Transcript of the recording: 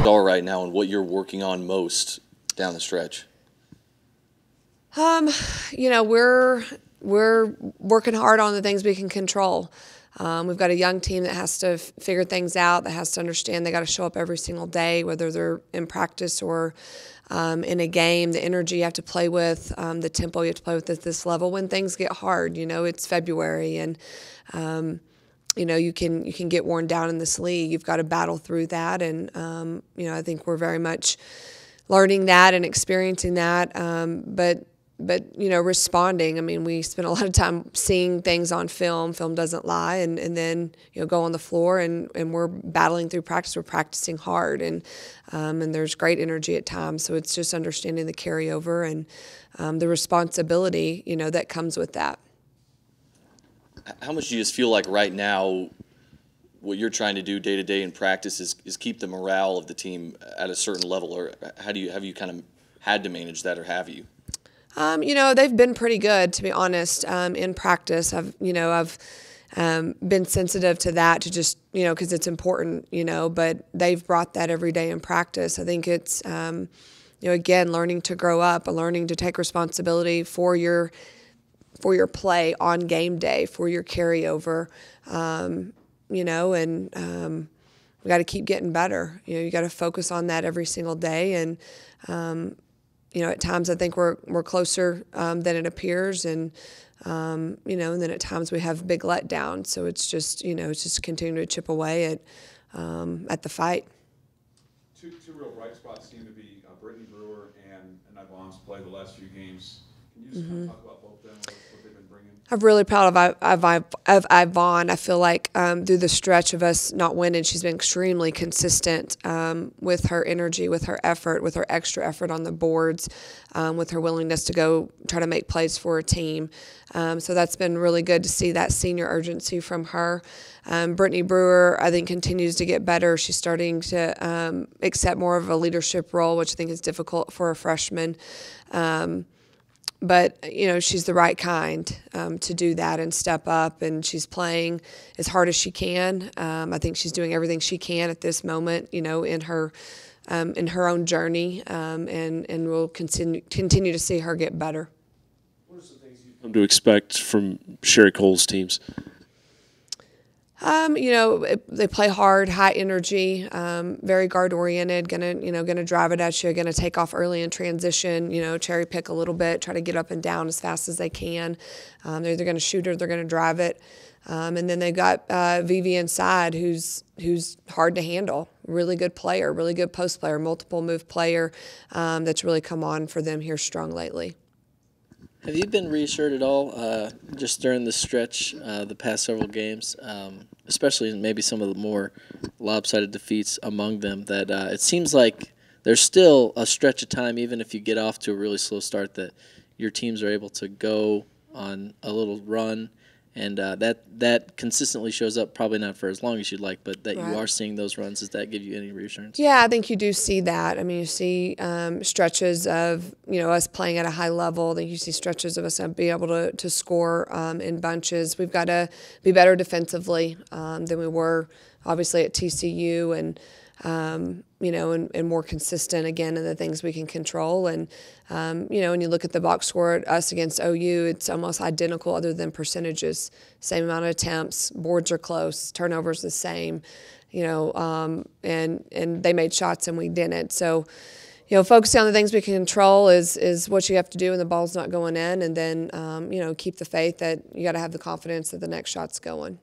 All right now, and what you're working on most down the stretch? You know, we're working hard on the things we can control. We've got a young team that has to figure things out, that has to understand they got to show up every single day, whether they're in practice or in a game. The energy you have to play with, the tempo you have to play with at this level when things get hard. You know, it's February, and you know, you can get worn down in this league. You've got to battle through that, and you know, I think we're very much learning that and experiencing that. But you know, responding. I mean, we spend a lot of time seeing things on film. Film doesn't lie, and then you know, go on the floor, and we're battling through practice. We're practicing hard, and there's great energy at times. So it's just understanding the carryover and the responsibility, you know, that comes with that. How much do you just feel like right now what you're trying to do day to day in practice is keep the morale of the team at a certain level, or have you kind of had to manage that, or have you? You know, they've been pretty good, to be honest, in practice. I've been sensitive to that, to just, you know, because it's important, you know, but they've brought that every day in practice. I think it's, you know, again, learning to grow up, learning to take responsibility for your play on game day, for your carryover, you know, and we got to keep getting better. You know, you got to focus on that every single day, and you know, at times I think we're closer than it appears, and you know, and then at times we have big letdowns. So it's just, you know, it's just continuing to chip away at the fight. Two real bright spots seem to be Brittany Brewer and Yvonne's play the last few games. Can you just kind of talk about both of them, what they've been bringing? I'm really proud of Yvonne. I feel like through the stretch of us not winning, she's been extremely consistent with her energy, with her effort, with her extra effort on the boards, with her willingness to go try to make plays for a team. So that's been really good to see that senior urgency from her. Brittany Brewer, I think, continues to get better. She's starting to accept more of a leadership role, which I think is difficult for a freshman. But, you know, she's the right kind to do that and step up, and she's playing as hard as she can. I think she's doing everything she can at this moment, you know, in her own journey, and we'll continue to see her get better. What are some things you've come to expect from Sherry Cole's teams? You know, they play hard, high energy, very guard oriented. Gonna drive it at you. Gonna take off early in transition. You know, cherry pick a little bit, try to get up and down as fast as they can. They're either gonna shoot or they're gonna drive it. And then they've got Vivi inside, who's hard to handle. Really good player, really good post player, multiple move player. That's really come on for them here strong lately. Have you been reassured at all just during the stretch, the past several games, especially in maybe some of the more lopsided defeats among them, that it seems like there's still a stretch of time, even if you get off to a really slow start, that your teams are able to go on a little run, and that consistently shows up, probably not for as long as you'd like, but that you are seeing those runs. Does that give you any reassurance? Yeah, I think you do see that. I mean, you see stretches of, you know, us playing at a high level. Then you see stretches of us being able to score in bunches. We've got to be better defensively than we were, obviously, at TCU, and you know, and more consistent, again, in the things we can control. And, you know, when you look at the box score at us against OU, it's almost identical other than percentages. Same amount of attempts, boards are close, turnovers the same, you know, and they made shots and we didn't. So, you know, focusing on the things we can control is what you have to do when the ball's not going in, and then, you know, keep the faith that you got to have the confidence that the next shot's going.